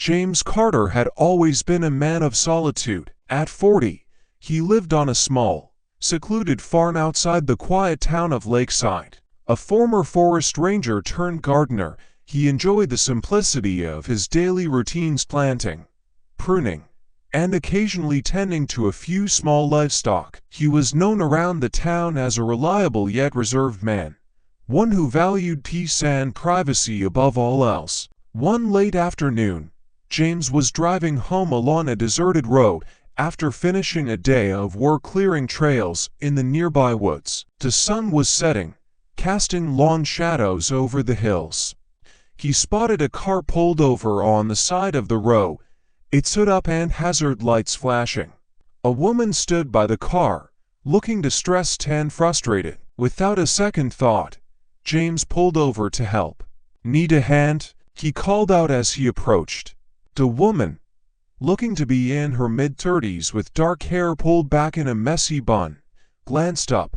James Carter had always been a man of solitude. At 40, he lived on a small, secluded farm outside the quiet town of Lakeside. A former forest ranger turned gardener, he enjoyed the simplicity of his daily routines, planting, pruning, and occasionally tending to a few small livestock. He was known around the town as a reliable yet reserved man, one who valued peace and privacy above all else. One late afternoon, James was driving home along a deserted road after finishing a day of work clearing trails in the nearby woods. The sun was setting, casting long shadows over the hills. He spotted a car pulled over on the side of the road, its hood up and hazard lights flashing. A woman stood by the car, looking distressed and frustrated. Without a second thought, James pulled over to help. "Need a hand?" he called out as he approached. The woman, looking to be in her mid-30s with dark hair pulled back in a messy bun, glanced up,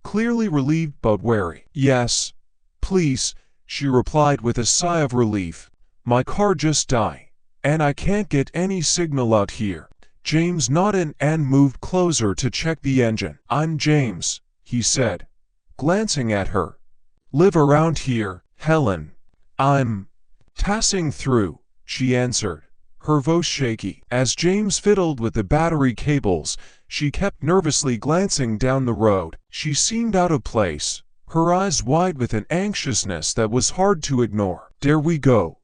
clearly relieved but wary. "Yes, please," she replied with a sigh of relief. "My car just died, and I can't get any signal out here." James nodded and moved closer to check the engine. "I'm James," he said, glancing at her. "Live around here, Helen." "I'm passing through," she answered, her voice shaky. As James fiddled with the battery cables, she kept nervously glancing down the road. She seemed out of place, her eyes wide with an anxiousness that was hard to ignore. "There we go,"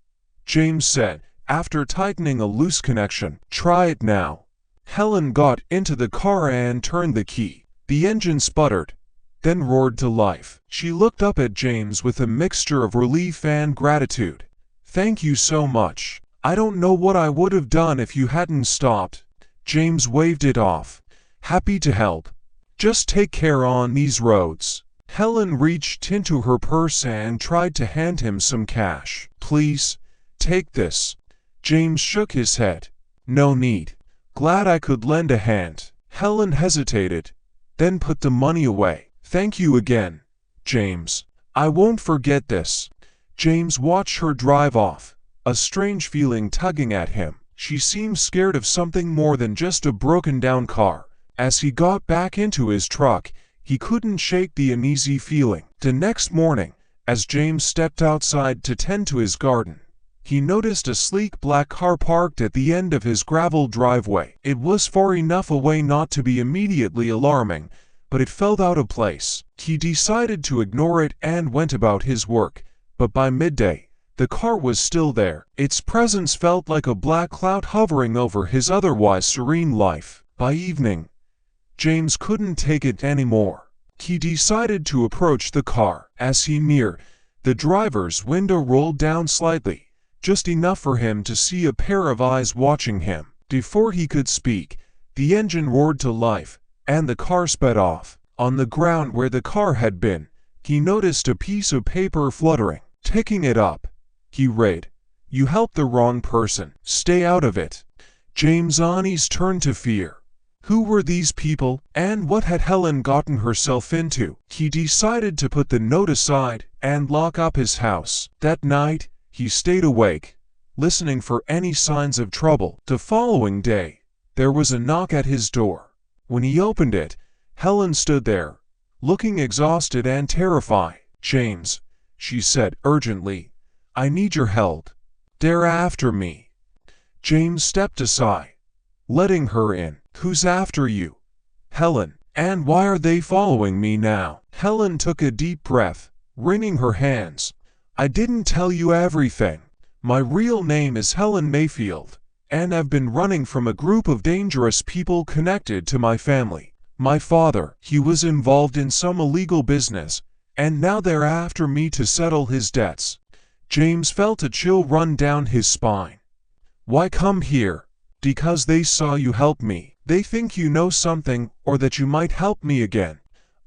James said, after tightening a loose connection. "Try it now." Helen got into the car and turned the key. The engine sputtered, then roared to life. She looked up at James with a mixture of relief and gratitude. "Thank you so much. I don't know what I would have done if you hadn't stopped." James waved it off. "Happy to help. Just take care on these roads." Helen reached into her purse and tried to hand him some cash. "Please, take this." James shook his head. "No need. Glad I could lend a hand." Helen hesitated, then put the money away. "Thank you again, James. I won't forget this." James watched her drive off, a strange feeling tugging at him. She seemed scared of something more than just a broken-down car. As he got back into his truck, he couldn't shake the uneasy feeling. The next morning, as James stepped outside to tend to his garden, he noticed a sleek black car parked at the end of his gravel driveway. It was far enough away not to be immediately alarming, but it felt out of place. He decided to ignore it and went about his work, but by midday, the car was still there. Its presence felt like a black cloud hovering over his otherwise serene life. By evening, James couldn't take it anymore. He decided to approach the car. As he neared, the driver's window rolled down slightly, just enough for him to see a pair of eyes watching him. Before he could speak, the engine roared to life, and the car sped off. On the ground where the car had been, he noticed a piece of paper fluttering. Picking it up, he read, "You helped the wrong person. Stay out of it." James' eyes turned to fear. Who were these people, and what had Helen gotten herself into? He decided to put the note aside and lock up his house. That night, he stayed awake, listening for any signs of trouble. The following day, there was a knock at his door. When he opened it, Helen stood there, looking exhausted and terrified. "James," she said urgently, "I need your help. They're after me." James stepped aside, letting her in. "Who's after you?" "Helen." "And why are they following me now?" Helen took a deep breath, wringing her hands. "I didn't tell you everything. My real name is Helen Mayfield, and I've been running from a group of dangerous people connected to my family. My father, he was involved in some illegal business, and now they're after me to settle his debts." James felt a chill run down his spine. "Why come here?" "Because they saw you help me. They think you know something, or that you might help me again.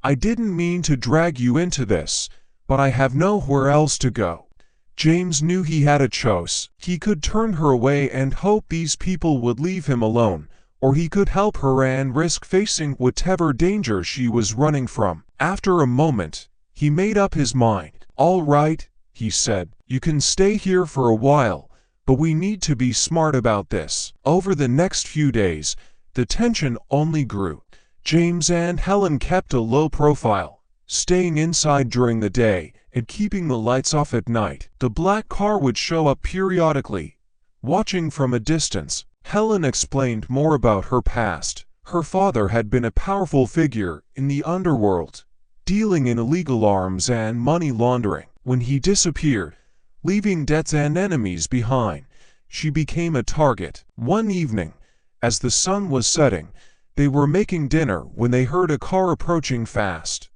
I didn't mean to drag you into this, but I have nowhere else to go." James knew he had a choice. He could turn her away and hope these people would leave him alone, or he could help her and risk facing whatever danger she was running from. After a moment, he made up his mind. "All right," he said, "you can stay here for a while, but we need to be smart about this." Over the next few days, the tension only grew. James and Helen kept a low profile, staying inside during the day and keeping the lights off at night. The black car would show up periodically, watching from a distance. Helen explained more about her past. Her father had been a powerful figure in the underworld, dealing in illegal arms and money laundering. When he disappeared, leaving debts and enemies behind, she became a target. One evening, as the sun was setting, they were making dinner when they heard a car approaching fast.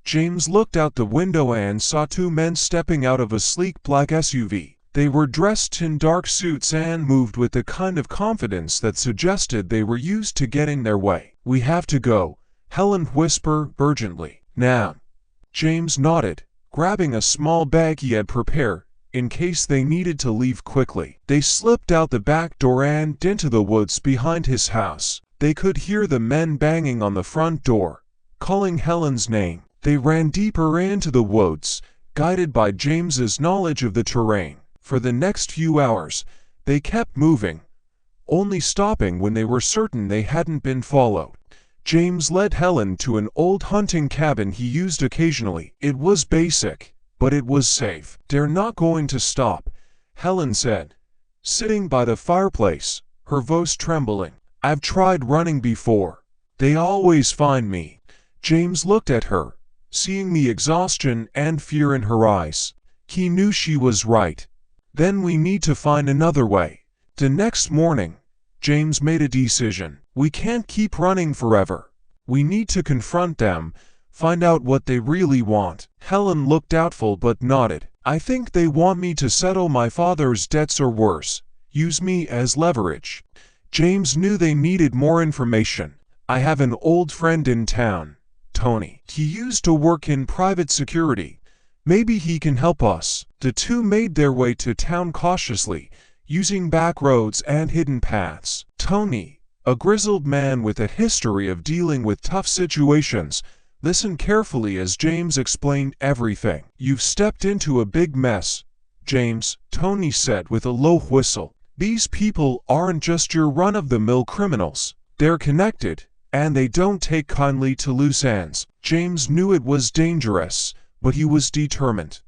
James looked out the window and saw two men stepping out of a sleek black SUV. They were dressed in dark suits and moved with the kind of confidence that suggested they were used to getting their way. "We have to go," Helen whispered urgently. "Now." James nodded, grabbing a small bag he had prepared in case they needed to leave quickly. They slipped out the back door and into the woods behind his house. They could hear the men banging on the front door, calling Helen's name. They ran deeper into the woods, guided by James's knowledge of the terrain. For the next few hours, they kept moving, only stopping when they were certain they hadn't been followed. James led Helen to an old hunting cabin he used occasionally. It was basic, but it was safe. "They're not going to stop," Helen said, sitting by the fireplace, her voice trembling. "I've tried running before. They always find me." James looked at her, seeing the exhaustion and fear in her eyes. He knew she was right. "Then we need to find another way." The next morning, James made a decision. "We can't keep running forever. We need to confront them, find out what they really want." Helen looked doubtful but nodded. "I think they want me to settle my father's debts or worse, use me as leverage." James knew they needed more information. "I have an old friend in town, Tony. He used to work in private security. Maybe he can help us." The two made their way to town cautiously, using back roads and hidden paths. Tony, a grizzled man with a history of dealing with tough situations, listened carefully as James explained everything. "You've stepped into a big mess, James," Tony said with a low whistle. "These people aren't just your run-of-the-mill criminals. They're connected, and they don't take kindly to loose ends." James knew it was dangerous, but he was determined.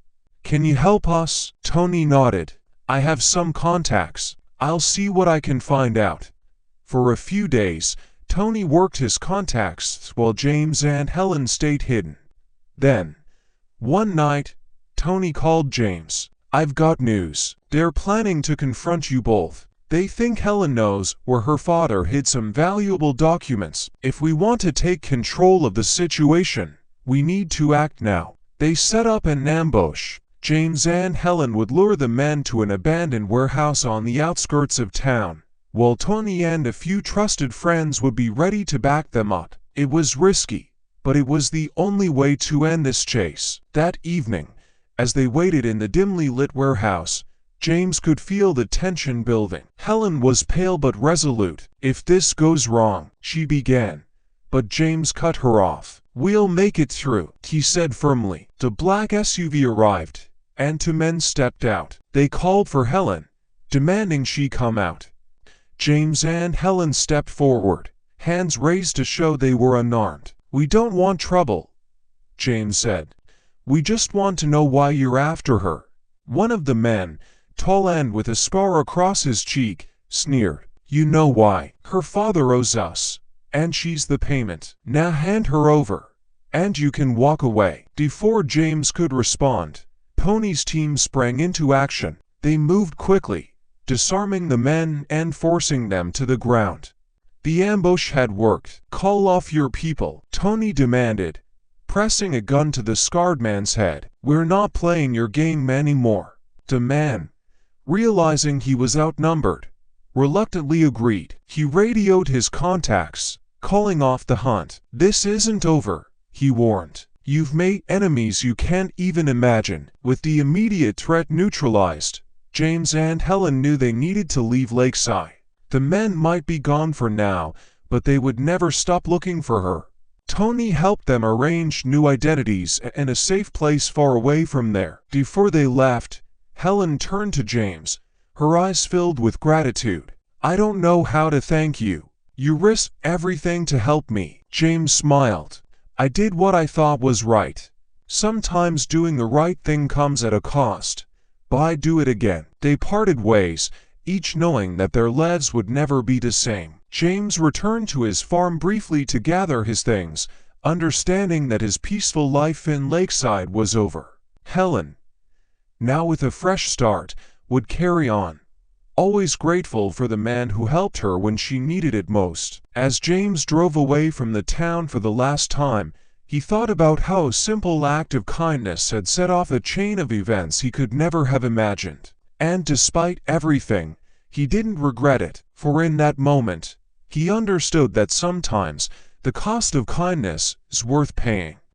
"Can you help us?" Tony nodded. "I have some contacts. I'll see what I can find out." For a few days, Tony worked his contacts while James and Helen stayed hidden. Then, one night, Tony called James. "I've got news. They're planning to confront you both. They think Helen knows where her father hid some valuable documents. If we want to take control of the situation, we need to act now." They set up an ambush. James and Helen would lure the men to an abandoned warehouse on the outskirts of town, while Tony and a few trusted friends would be ready to back them up. It was risky, but it was the only way to end this chase. That evening, as they waited in the dimly lit warehouse, James could feel the tension building. Helen was pale but resolute. "If this goes wrong," she began, but James cut her off. "We'll make it through," he said firmly. The black SUV arrived, and two men stepped out. They called for Helen, demanding she come out. James and Helen stepped forward, hands raised to show they were unarmed. "We don't want trouble," James said. "We just want to know why you're after her." One of the men, tall and with a scar across his cheek, sneered. "You know why. Her father owes us, and she's the payment. Now hand her over, and you can walk away." Before James could respond, Tony's team sprang into action. They moved quickly, disarming the men and forcing them to the ground. The ambush had worked. "Call off your people," Tony demanded, pressing a gun to the scarred man's head. "We're not playing your game anymore." The man, realizing he was outnumbered, reluctantly agreed. He radioed his contacts, calling off the hunt. "This isn't over," he warned. "You've made enemies you can't even imagine." With the immediate threat neutralized, James and Helen knew they needed to leave Lakeside. The men might be gone for now, but they would never stop looking for her. Tony helped them arrange new identities and a safe place far away from there. Before they left, Helen turned to James. her eyes filled with gratitude. "I don't know how to thank you. You risked everything to help me." James smiled. "I did what I thought was right. Sometimes doing the right thing comes at a cost, but I'd do it again." They parted ways, each knowing that their lives would never be the same. James returned to his farm briefly to gather his things, understanding that his peaceful life in Lakeside was over. Helen, now with a fresh start, would carry on, always grateful for the man who helped her when she needed it most. As James drove away from the town for the last time, he thought about how a simple act of kindness had set off a chain of events he could never have imagined. And despite everything, he didn't regret it, for in that moment, he understood that sometimes the cost of kindness is worth paying.